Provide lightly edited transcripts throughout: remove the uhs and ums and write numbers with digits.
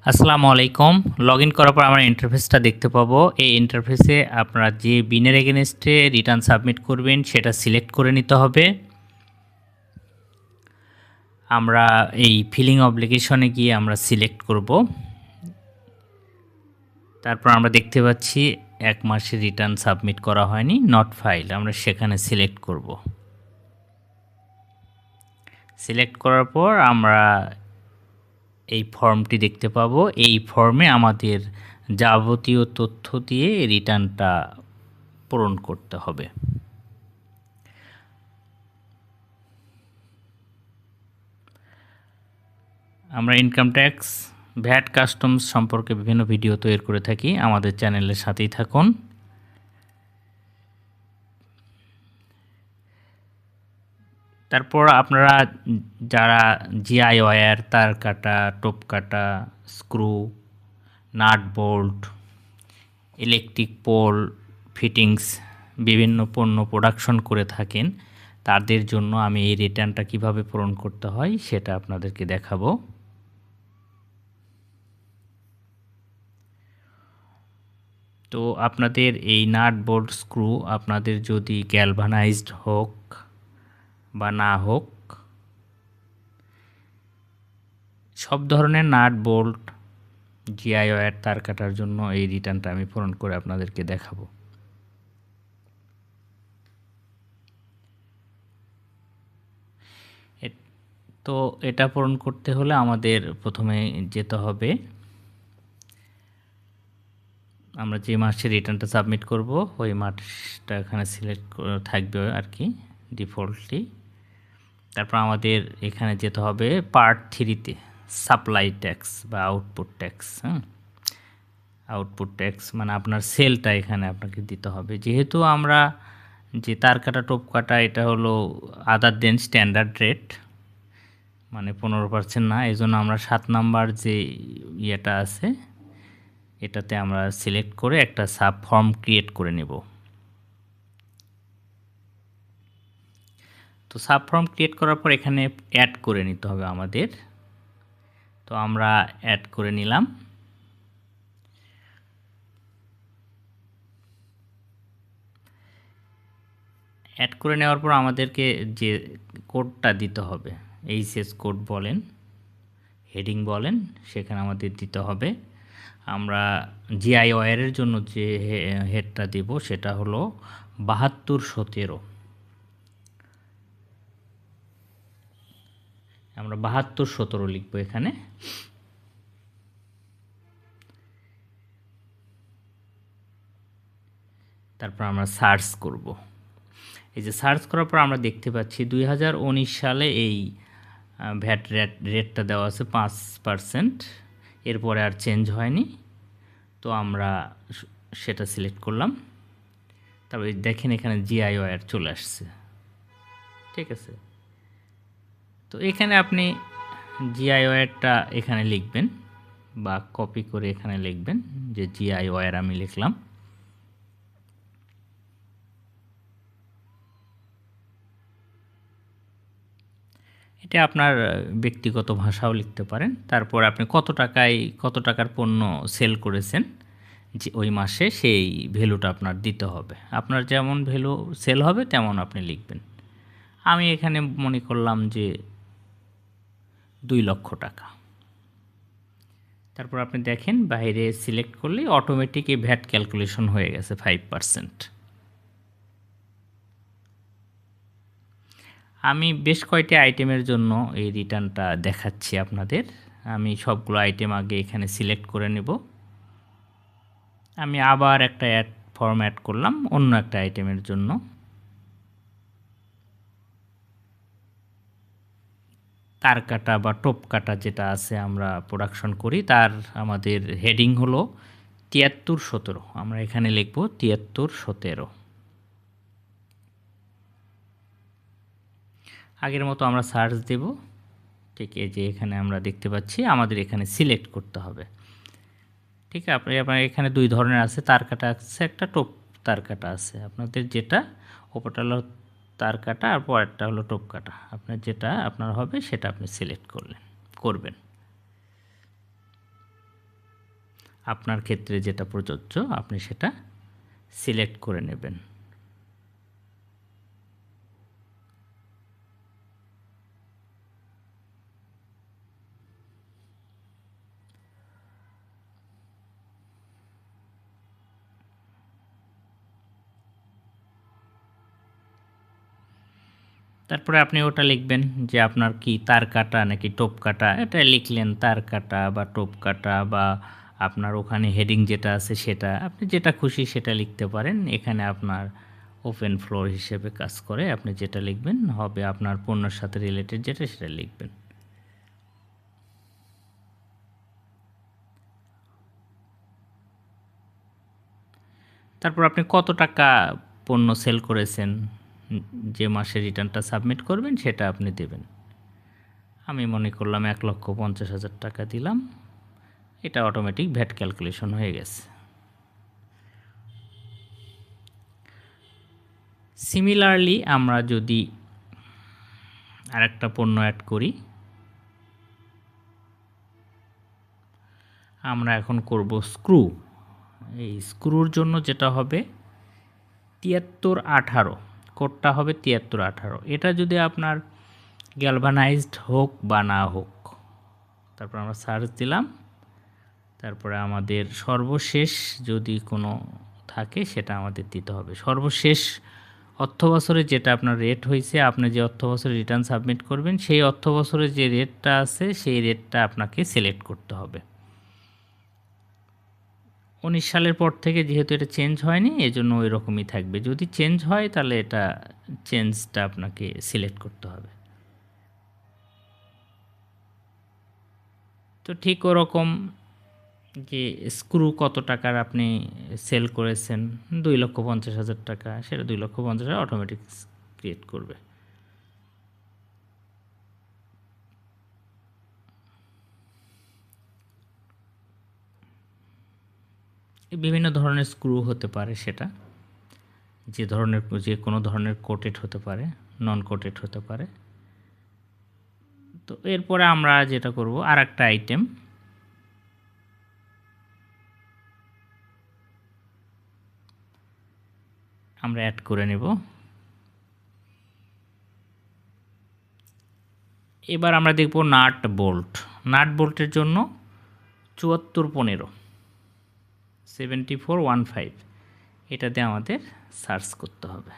আসসালামু আলাইকুম। Log in করার পর আমরা ইন্টারফেসটা দেখতে পাবো। এই ইন্টারফেসে আপনারা যে বিনের এগেনস্টে রিটার্ন সাবমিট করবেন সেটা সিলেক্ট করে নিতে হবে। আমরা এই ফিলিং অব্লিগেশনে গিয়ে আমরা সিলেক্ট করব। তারপর আমরা দেখতে পাচ্ছি 1 মাসের রিটার্ন সাবমিট করা হয়নি, নট ফাইল, আমরা সেখানে সিলেক্ট করব। সিলেক্ট করার পর আমরা এই ফর্মটি দেখতে পাবো। এই ফর্মে আমাদের যাবতীয় তথ্য দিয়ে রিটার্নটা পূরণ করতে হবে। আমরা ইনকাম ট্যাক্স, ভ্যাট, কাস্টমস সম্পর্কে বিভিন্ন ভিডিও তৈরি করে থাকি, আমাদের চ্যানেলের সাথেই থাকুন। তারপর আপনারা যারা জিআই ওয়্যার, তার কাটা, টোপ কাটা, screw, nut bolt, electric pole fittings বিভিন্ন পণ্য প্রোডাকশন করে থাকেন, তাদের জন্য আমি এই রিটার্নটা কিভাবে পূরণ করতে হয় সেটা আপনাদেরকে দেখাবো। তো আপনাদের এই নাট বোল্ট স্ক্রু আপনাদের যদি গ্যালভানাইজড হোক বা না হোক, সব ধরনের নাট বোল্ট জিআই ওয়্যার তার কাটার জন্য এই রিটার্নটা আমি পূরণ করে আপনাদেরকে দেখাবো। তো এটা পূরণ করতে হলে আমাদের প্রথমে যেতে হবে, আমরা যে মাসে রিটার্নটা সাবমিট করব ওই মাসটা এখানে সিলেক্ট থাকবে আর কি ডিফল্টলি। তারপর আমাদের এখানে যেতে হবে পার্ট 3তে সাপ্লাই ট্যাক্স বা আউটপুট ট্যাক্স। আউটপুট ট্যাক্স মানে আপনার সেলটা এখানে আপনাকে দিতে হবে। যেহেতু আমরা যে তার কাটা টোপ কাটা এটা হলো আদার দেন স্ট্যান্ডার্ড রেট, মানে 15% না, এই জন্য আমরা 7 নাম্বার যে ইয়েটা আছে এটাতে আমরা সিলেক্ট করে একটা সাব ফর্ম ক্রিয়েট করে নেব। তো সাব ফর্ম ক্রিয়েট করার পর এখানে অ্যাড করে নিতে হবে আমাদের। তো আমরা অ্যাড করে নিলাম। অ্যাড করে নেওয়ার পর আমাদেরকে যে কোডটা দিতে হবে, এইচএস কোড বলেন, হেডিং বলেন, সেখানে আমাদের দিতে হবে। আমরা জিআই ওয়্যারের জন্য যে হেডটা দিব সেটা হলো 7217। আমরা 7217 লিখব এখানে। তারপর আমরা সার্চ করব। এই যে সার্চ করার পর আমরা দেখতে পাচ্ছি 2019 সালে এই ভ্যাট রেটটা দেওয়া আছে 5%, এরপরে আর চেঞ্জ হয়নি। তো আমরা সেটা সিলেক্ট করলাম। তারপরে দেখেন এখানে জিআই ওয়্যার চলে আসছে, ঠিক আছে। তো এখানে আপনি জিআই ওয়্যারটা এখানে লিখবেন বা কপি করে এখানে লিখবেন যে জিআই ওয়্যার আমি লিখলাম। এটা আপনার ব্যক্তিগত ভাষাও লিখতে পারেন। তারপর আপনি কত টাকার পণ্য সেল করেছেন যে ওই মাসে, সেই ভ্যালুটা আপনার দিতে হবে। আপনার যেমন ভ্যালু সেল হবে তেমন আপনি লিখবেন। আমি এখানে মনে করলাম যে 2 লক্ষ টাকা। তারপর আপনি দেখেন বাইরে সিলেক্ট করলে অটোমেটিক এই ভ্যাট ক্যালকুলেশন হয়ে গেছে 5%। আমি বেশ কয়েকটি আইটেমের জন্য এই রিটার্নটা দেখাচ্ছি আপনাদের। আমি সবগুলো আইটেম আগে এখানে সিলেক্ট করে নেব। আমি আবার একটা ফর্ম অ্যাড করলাম অন্য একটা আইটেমের জন্য। তার কাটা বা টোপ কাটা যেটা আছে আমরা প্রোডাকশন করি, তার আমাদের হেডিং হলো 7317। আমরা এখানে লিখব 7317। আগের মতো আমরা সার্চ দেব। ঠিক এই যে এখানে আমরা দেখতে পাচ্ছি আমাদের এখানে সিলেক্ট করতে হবে। ঠিক আছে, আপনার এখানে 2 ধরনের আছে, তার কাটা আছে একটা, টোপ তার কাটা আছে। আপনাদের যেটা ওপরটা হলো তার কাটা আর পরেরটা হলো টোপ কাটা, আপনার যেটা আপনার হবে সেটা আপনি সিলেক্ট করবেন। আপনার ক্ষেত্রে যেটা প্রযোজ্য আপনি সেটা সিলেক্ট করে নেবেন। তারপরে আপনি ওটা লিখবেন যে আপনার কি তার কাটা নাকি টোপ কাটা, এটা লিখলেন তার কাটা বা টোপ কাটা, বা আপনার ওখানে হেডিং যেটা আছে সেটা আপনি যেটা খুশি সেটা লিখতে পারেন। এখানে আপনার ওপেন ফ্লোর হিসেবে কাজ করে, আপনি যেটা লিখবেন হবে আপনার পণ্যের সাথে রিলেটেড যেটা সেটা লিখবেন। তারপর আপনি কত টাকা পণ্য সেল করেছেন, যে মাসে রিটার্নটা সাবমিট করবেন সেটা আপনি দেবেন। আমি মনে করলাম 1,50,000 টাকা দিলাম, এটা অটোমেটিক ভ্যাট ক্যালকুলেশন হয়ে গেছে। সিমিলারলি আমরা যদি আরেকটা পণ্য অ্যাড করি, আমরা এখন করব স্ক্রু। এই স্ক্রুর জন্য যেটা হবে 7318, কোডটা হবে 7318। এটা যদি আপনার গ্যালভানাইজড হোক বা না হোক, তারপর আমরা সার্চ দিলাম, তারপরে আমাদের সর্বশেষ যদি কোনো থাকে সেটা আমাদের দিতে হবে। সর্বশেষ অর্থ বছরে যেটা আপনার রেট হয়েছে, আপনি যে অর্থ বছরে রিটার্ন সাবমিট করবেন সেই অর্থ বছরে যে রেটটা আছে সেই রেটটা আপনাকে সিলেক্ট করতে হবে। 19 সালের পর থেকে যেহেতু এটা চেঞ্জ হয়নি এজন্য ওই রকমই থাকবে। যদি চেঞ্জ হয় তাহলে এটা চেঞ্জটা আপনাকে সিলেক্ট করতে হবে। তো ঠিক ওরকম যে স্ক্রু কত টাকার আপনি সেল করেছেন, 2,50,000 টাকা, সেটা 2,50,000 অটোমেটিক ক্রিয়েট করবে। বিভিন্ন ধরনের স্ক্রু হতে পারে, সেটা যে কোনো ধরনের কোটেড হতে পারে, নন কোটেড হতে পারে। তো এরপরে আমরা যেটা করব আর একটা আইটেম, আমরা অ্যাড করে নেব। এবার আমরা দেখব নাট বোল্ট। নাট বোল্টের জন্য 7415 7415 এটাতে আমাদের সার্চ করতে হবে।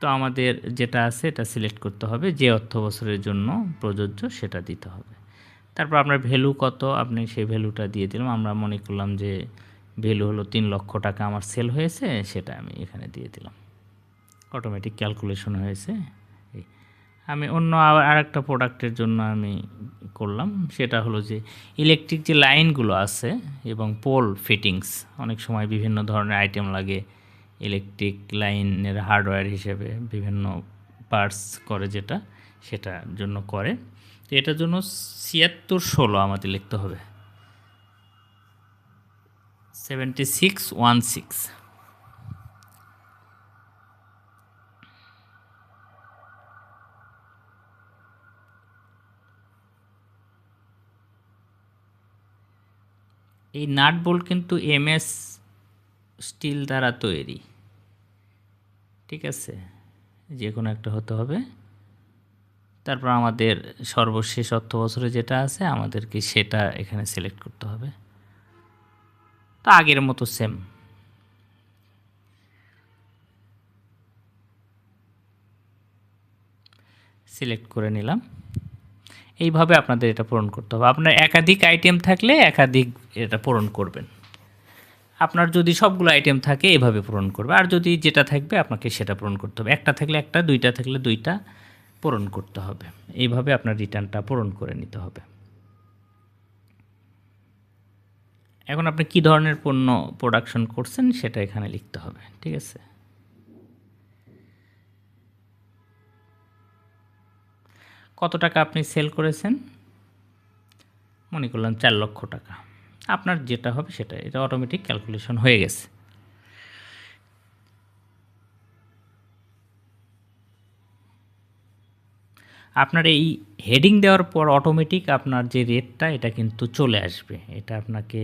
তো আমাদের যেটা আছে এটা সিলেক্ট করতে হবে, যে অর্থ বছরের জন্য প্রযোজ্য সেটা দিতে হবে। তারপর আপনার ভ্যালু কত, আপনি সেই ভ্যালুটা দিয়ে দিলাম। আমরা মনে করলাম যে ভ্যালু হলো 3 লক্ষ টাকা আমার সেল হয়েছে, সেটা আমি এখানে দিয়ে দিলাম। অটোমেটিক ক্যালকুলেশন হয়েছে। আমি অন্য আরেকটা প্রোডাক্টের জন্য আমি করলাম, সেটা হলো যে ইলেকট্রিক যে লাইনগুলো আছে এবং পোল ফিটিংস, অনেক সময় বিভিন্ন ধরনের আইটেম লাগে ইলেকট্রিক লাইনের হার্ডওয়্যার হিসেবে, বিভিন্ন পার্টস করে যেটা, সেটার জন্য করে। তো এটার জন্য 7616 আমাদের লিখতে হবে, 7616। এই নাট বোল্ট কিন্তু এমএস স্টিল দ্বারা তৈরি, ঠিক আছে, যে কোনো একটা হতে হবে। তারপর আমাদের সর্বশেষ অর্থ বছরে যেটা আছে আমাদেরকে সেটা এখানে সিলেক্ট করতে হবে। তো আগের মতো সেম সিলেক্ট করে নিলাম। এইভাবে আপনাদের এটা পূরণ করতে হবে। আপনার একাধিক আইটেম থাকলে একাধিক এটা পূরণ করবেন। আপনার যদি সবগুলো আইটেম থাকে এভাবে পূরণ করবে, আর যদি যেটা থাকবে আপনাকে সেটা পূরণ করতে হবে। একটা থাকলে একটা, দুইটা থাকলে দুইটা পূরণ করতে হবে। এইভাবে আপনার রিটার্নটা পূরণ করে নিতে হবে। এখন আপনি কী ধরনের পণ্য প্রোডাকশন করছেন সেটা এখানে লিখতে হবে, ঠিক আছে। কত টাকা আপনি সেল করেছেন, মনে করলাম 4 লক্ষ টাকা। আপনার যেটা হবে সেটা, এটা অটোমেটিক ক্যালকুলেশন হয়ে গেছে। আপনার এই হেডিং দেওয়ার পর অটোমেটিক আপনার যে রেটটা এটা কিন্তু চলে আসবে, এটা আপনাকে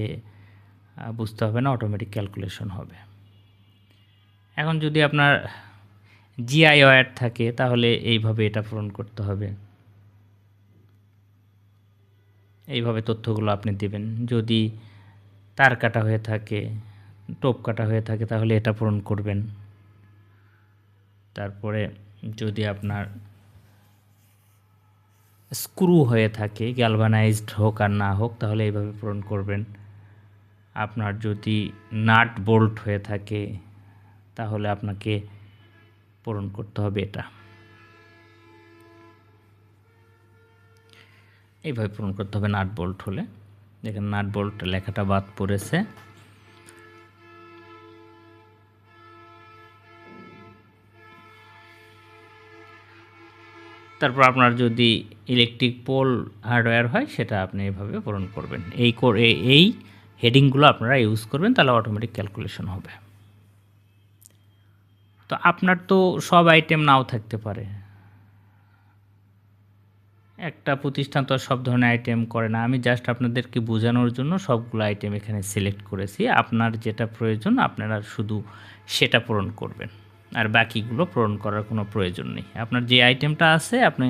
বুঝতে হবে না, অটোমেটিক ক্যালকুলেশন হবে। এখন যদি আপনার জিআই ওয়্যার থাকে তাহলে এইভাবে এটা পূরণ করতে হবে, এইভাবে তথ্যগুলো আপনি দেবেন। যদি তার কাটা হয়ে থাকে, টোপ কাটা হয়ে থাকে তাহলে এটা পূরণ করবেন। তারপরে যদি আপনার স্ক্রু হয়ে থাকে, গ্যালভানাইজড হোক আর না হোক, তাহলে এইভাবে পূরণ করবেন। আপনার যদি নাট বোল্ট হয়ে থাকে তাহলে আপনাকে পূরণ করতে হবে এটা, এইভাবে পূরণ করতে হবে নাট বোল্ট হলে। দেখেন নাট বোল্ট লেখাটা বাদ পড়েছে। তারপর আপনার যদি ইলেকট্রিক পোল হার্ডওয়্যার হয় সেটা আপনি এইভাবে পূরণ করবেন। এই হেডিংগুলো আপনারা ইউজ করবেন, তাহলে অটোমেটিক ক্যালকুলেশন হবে। তো আপনার তো সব আইটেম নাও থাকতে পারে, একটা প্রতিষ্ঠান তো সব ধরনের আইটেম করে না। আমি জাস্ট আপনাদেরকে বোঝানোর জন্য সবগুলো আইটেম এখানে সিলেক্ট করেছি। আপনার যেটা প্রয়োজন আপনারা শুধু সেটা পূরণ করবেন, আর বাকিগুলো পূরণ করার কোনো প্রয়োজন নেই। আপনার যে আইটেমটা আছে আপনি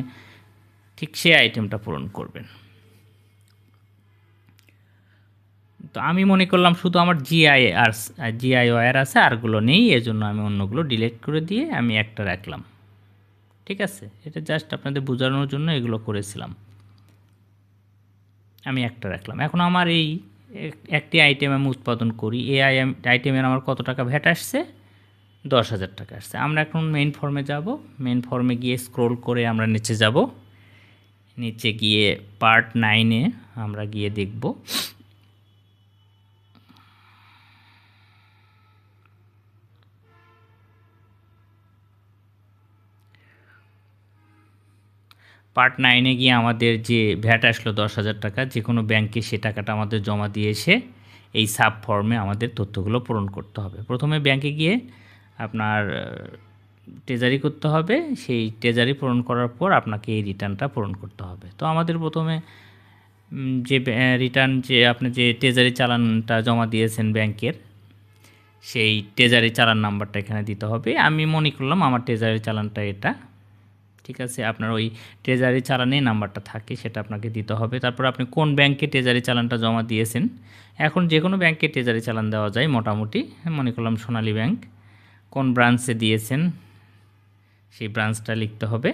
ঠিক সেই আইটেমটা পূরণ করবেন। তো আমি মনে করলাম শুধু আমার জিআইওয়ার আছে, আরগুলো নেই, এজন্য আমি অন্যগুলো ডিলিট করে দিয়ে আমি একটা রাখলাম। ঠিক আছে, এটা জাস্ট আপনাদের বোঝানোর জন্য এগুলো করেছিলাম। আমি একটা রাখলাম। এখন আমার এই একটি আইটেম আমি উৎপাদন করি, এই আইটেমের আমার কত টাকা ভ্যাট আসছে? 10,000 টাকা আসছে। আমরা এখন মেইন ফর্মে যাব। মেইন ফর্মে গিয়ে স্ক্রোল করে আমরা নিচে যাব। নিচে গিয়ে পার্ট 9-এ আমরা গিয়ে দেখব পার্ট 9-এ গিয়ে আমাদের যে ভ্যাট আসলো 10,000 টাকা, যে কোনো ব্যাংকে সে টাকাটা আমাদের জমা দিয়ে এসে এই সাব ফর্মে আমাদের তথ্যগুলো পূরণ করতে হবে। প্রথমে ব্যাংকে গিয়ে আপনার ট্রেজারি করতে হবে, সেই ট্রেজারি পূরণ করার পর আপনাকে এই রিটার্নটা পূরণ করতে হবে। তো আমাদের প্রথমে যে রিটার্ন, যে আপনি যে ট্রেজারি চালানটা জমা দিয়েছেন ব্যাংকের, সেই ট্রেজারি চালান নাম্বারটা এখানে দিতে হবে। আমি মনে করলাম আমার ট্রেজারি চালানটা এটা। ঠিক আছে, আপনার ওই ট্রেজারি চালানে নাম্বারটা থাকে সেটা আপনাকে দিতে হবে। তারপর আপনি কোন ব্যাংকে ট্রেজারি চালানটা জমা দিয়েছেন। এখন যে কোনো ব্যাংকে ট্রেজারি চালান দেওয়া যায় মোটামুটি, মনে করলাম সোনালী ব্যাংক। কোন ব্রাঞ্চে দিয়েছেন সেই ব্রাঞ্চটা লিখতে হবে।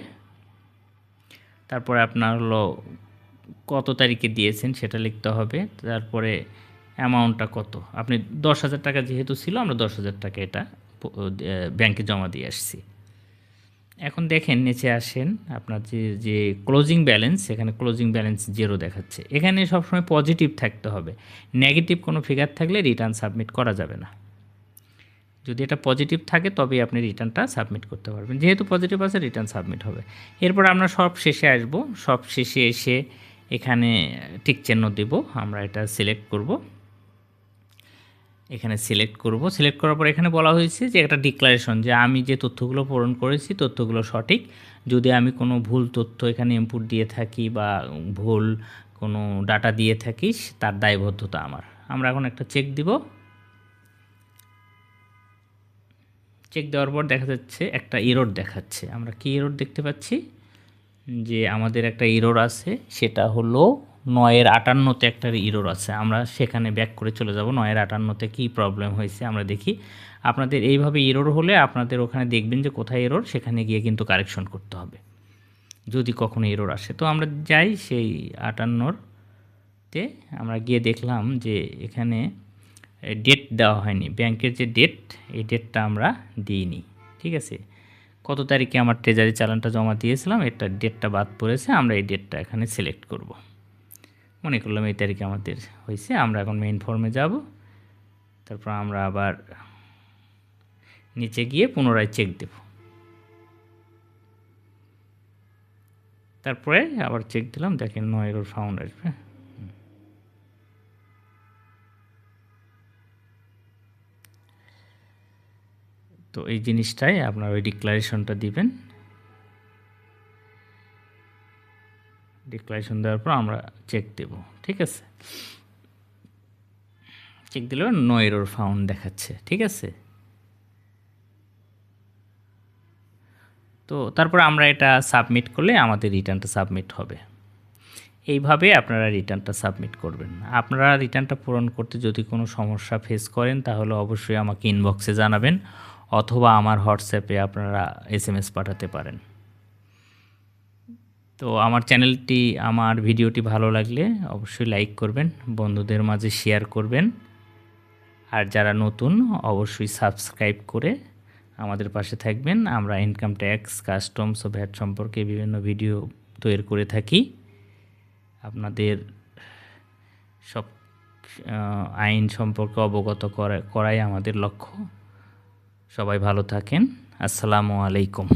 তারপরে আপনার হলো কত তারিখে দিয়েছেন সেটা লিখতে হবে। তারপরে অ্যামাউন্টটা কত, আপনি 10,000 টাকা যেহেতু ছিল, আমরা 10,000 টাকা এটা ব্যাংকে জমা দিয়ে আসছি। এখন দেখেন নিচে আসেন, আপনার যে ক্লোজিং ব্যালেন্স, এখানে ক্লোজিং ব্যালেন্স 0 দেখাচ্ছে। এখানে সবসময় পজিটিভ থাকতে হবে, নেগেটিভ কোনো ফিগার থাকলে রিটার্ন সাবমিট করা যাবে না। যদি এটা পজিটিভ থাকে তবেই আপনি রিটার্নটা সাবমিট করতে পারবেন। যেহেতু পজিটিভ আছে রিটার্ন সাবমিট হবে। এরপর আমরা সব শেষে আসব। সব শেষে এসে এখানে টিক চিহ্ন দেব, আমরা এটা সিলেক্ট করব। এখানে সিলেক্ট করব। সিলেক্ট করার পর এখানে বলা হয়েছে যে একটা ডিক্লারেশন, যে আমি যে তথ্যগুলো পূরণ করেছি তথ্যগুলো সঠিক। যদি আমি কোনো ভুল তথ্য এখানে ইনপুট দিয়ে থাকি বা ভুল কোনো ডাটা দিয়ে থাকি, তার দায়বদ্ধতা আমার। আমরা এখন একটা চেক দিব। চেক দেওয়ার পর দেখা যাচ্ছে একটা এরর দেখাচ্ছে। আমরা কি এরর দেখতে পাচ্ছি? যে আমাদের একটা এরর আছে, সেটা হলো 9-58-তে একটা এরর আছে। আমরা সেখানে ব্যাক করে চলে যাব। 9-58-তে কী প্রবলেম হয়েছে আমরা দেখি। আপনাদের এইভাবে এরর হলে আপনাদের ওখানে দেখবেন যে কোথায় এরর, সেখানে গিয়ে কিন্তু কারেকশন করতে হবে যদি কখনো এরর আসে। তো আমরা যাই সেই 58-তে, আমরা গিয়ে দেখলাম যে এখানে ডেট দেওয়া হয়নি। ব্যাংকের যে ডেট, এই ডেটটা আমরা দিইনি। ঠিক আছে, কত তারিখে আমার ট্রেজারি চালানটা জমা দিয়েছিলাম এটা ডেটটা বাদ পড়েছে। আমরা এই ডেটটা এখানে সিলেক্ট করব। মনে করলাম এই তারিখে আমাদের হয়েছে। আমরা এখন মেইন ফর্মে যাব। তারপর আমরা আবার নিচে গিয়ে পুনরায় চেক দেব। তারপরে আবার চেক দিলাম, দেখেন নো এরর ফাউন্ড আসবে। তো এই জিনিসটাই আপনার ওই ডিক্লারেশনটা দিবেন। ডিক্লারেশন দেওয়ার পর আমরা চেক দেব, ঠিক আছে। চেক দিলে নো এরর ফাউন্ড দেখাচ্ছে, ঠিক আছে। তো তারপর আমরা এটা সাবমিট করলে আমাদের রিটার্নটা সাবমিট হবে। এইভাবে আপনারা রিটার্নটা সাবমিট করবেন। আপনারা রিটার্নটা পূরণ করতে যদি কোনো সমস্যা ফেস করেন তাহলে অবশ্যই আমাকে ইনবক্সে জানাবেন, অথবা আমার হোয়াটসঅ্যাপে আপনারা SMS পাঠাতে পারেন। তো আমার চ্যানেলটি, আমার ভিডিওটি ভালো লাগলে অবশ্যই লাইক করবেন, বন্ধুদের মাঝে শেয়ার করবেন, আর যারা নতুন অবশ্যই সাবস্ক্রাইব করে আমাদের পাশে থাকবেন। আমরা ইনকাম ট্যাক্স, কাস্টমস ও ভ্যাট সম্পর্কে বিভিন্ন ভিডিও তৈরি করে থাকি। আপনাদের সব আইন সম্পর্কে অবগত করাই আমাদের লক্ষ্য। সবাই ভালো থাকেন। আসসালামু আলাইকুম।